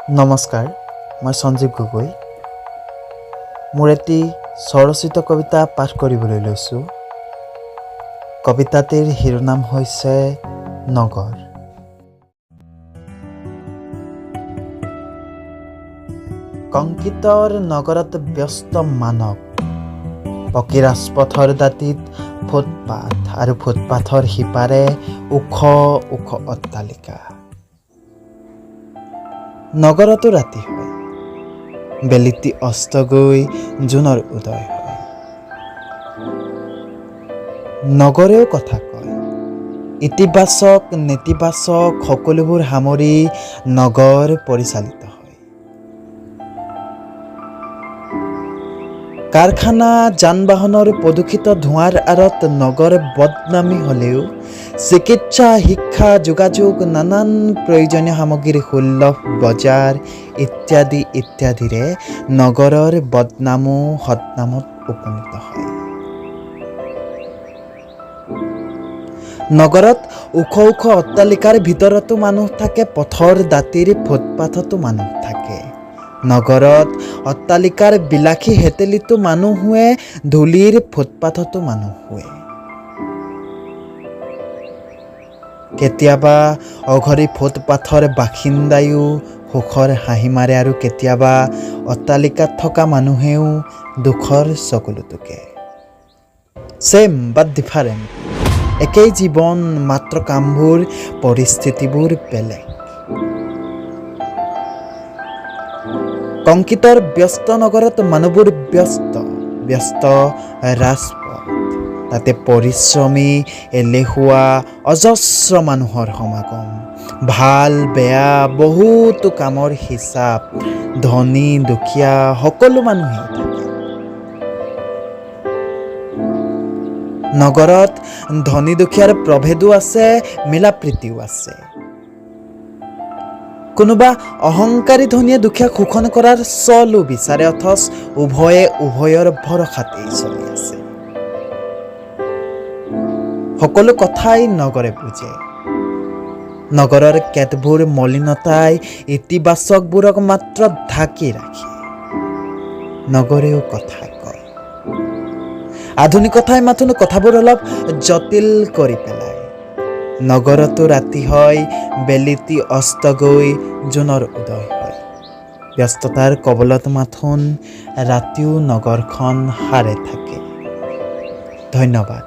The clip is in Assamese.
নমস্কাৰ, মই সঞ্জীৱ গগৈ। মোৰ এটি স্বৰচিত কবিতা পাঠ কৰিবলৈ লৈছোঁ। কবিতাটিৰ শিৰোনাম হৈছে নগৰ। কংক্ৰিটৰ নগৰত ব্যস্ত মানৱ, পকী ৰাজপথৰ দাঁতিত ফুটপাথ আৰু ফুটপাথৰ সিপাৰে ওখ ওখ অট্টালিকা। নগৰতো ৰাতি হয়, বেলিতি অস্ত গৈ জোনৰ উদয় হয়। নগৰেও কথা কয়, ইতিবাচক নেতিবাচক সকলোবোৰ সামৰি নগৰ পৰিচালিত হয়। কাৰখানা যান বাহনৰ প্ৰদূষিত ধোঁৱাৰ আঁৰত নগৰ বদনামী হ'লেও চিকিৎসা, শিক্ষা, যোগাযোগ, নানান প্ৰয়োজনীয় সামগ্ৰীৰ সুলভ বজাৰ ইত্যাদি ইত্যাদিৰে নগৰৰ বদনামো সদনামত উপনীত হয়। নগৰত ওখ ওখ অট্টালিকাৰ ভিতৰতো মানুহ থাকে, পথৰ দাঁতিৰ ফুটপাথতো মানুহ থাকে। নগৰত অট্টালিকাৰ বিলাসী হেতেলিতো মানুহ শুৱে, ধূলিৰ ফুটপাথতো মানুহ শুৱে। কেতিয়াবা অঘৰী ফুটপাথৰ বাসিন্দায়ো সুখৰ হাঁহি মাৰে আৰু কেতিয়াবা অট্টালিকাত থকা মানুহেও দুখৰ চকুলো টুকে। ছেম বাট ডিফাৰেণ্ট, একেই জীৱন, মাত্ৰ কামবোৰ পৰিস্থিতিবোৰ বেলেগ। কংক্ৰিটৰ ব্যস্ত নগৰত মানুহবোৰ ব্যস্ত ৰাজপথ, তাতে পৰিশ্ৰমী, এলেহুৱা অজস্ৰ মানুহৰ সমাগম। ভাল বেয়া বহুতো কামৰ হিচাপ, ধনী দুখীয়া সকলো মানুহেই থাকে। নগৰত ধনী দুখীয়াৰ প্ৰভেদো আছে, মিলাপ্ৰীতিও আছে। কোনোবা অহংকাৰী ধনীয়ে দুখীয়াক শোষণ কৰাৰ চলো বিচাৰে, অথচ উভয়ে উভয়ৰ ভৰসাতেই চলি আছে। সকলো কথাই নগৰে বুজে। নগৰৰ কেতবোৰ মলিনতাই ইতিবাচকবোৰক মাত্ৰ ঢাকি ৰাখে। নগৰেও কথা কয়, আধুনিকতাই মাথোন কথাবোৰ অলপ জটিল কৰি পেলায়। নগৰতো ৰাতি হয়, বেলিতি অস্ত গৈ জোনৰ উদয় হয়। ব্যস্ততাৰ কবলত মাথোন ৰাতিও নগৰখন সাৰে থাকে। ধন্যবাদ।